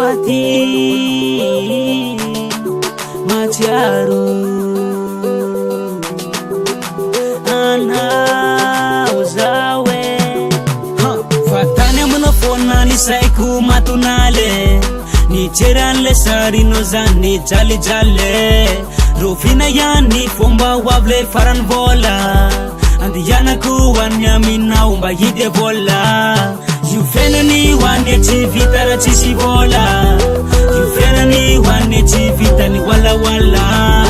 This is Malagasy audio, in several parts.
Fati Matiaro Ana uzawe Fatane monofona ni saiku matunale Ni cheranle sarino zani jale jale Rufina yani fomba wable faran vola Andi yana kuwanya mina umba hide vola Yufena ni wane chivitara chishi vola Yufena ni wane chivita ni wala wala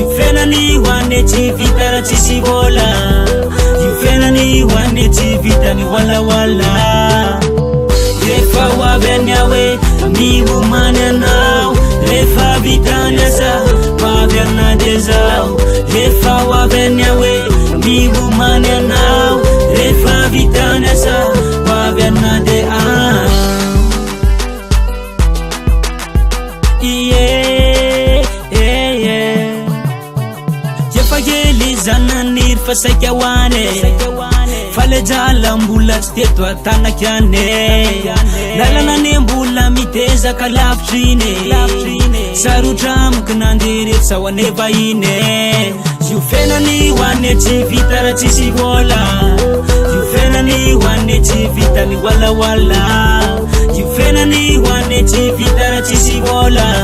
Yufena ni wane chivitara chishi vola Yufena ni wane chivita ni wala wala Refa wabenyawe mi umane nao Refa vitanya sa waberna dezao Refa wabenyawe mi umane nao Refa vitanya sa waberna de Jefageli zananir fasakyawane Fale jalambula stetwa tanakyane Lalana nembula miteza kalaftrine Sarutram knandiri sawane vaine Yufena ni wane chivitara chisivola Yufena ni wane chivita ni wala wala Yufena ni wane chivitara chisivola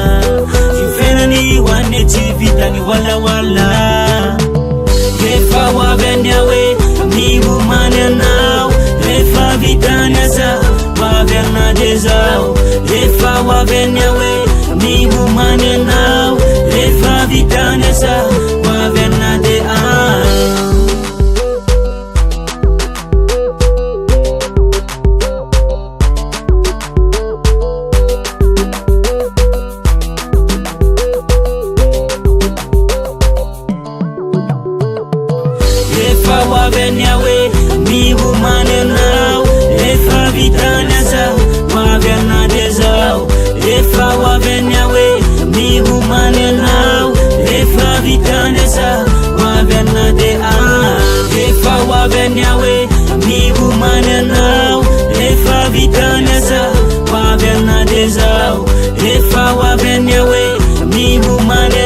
Yufena ni wane chivita ni wala wala Refa wabenyawe mi umane nao Refa vitanya sa waberna dezao Refa wabenyawe mi umane nao Refa vitanya sa waberna de Refa wabenyawe mi umane nao Refa vitanya sa waberna dezao Refa wabenyawe mi umane nao Refa vitanya sa waberna de Refa wabenyawe mi umane nao Refa vitanya sa waberna dezao Refa wabenyawe mi umane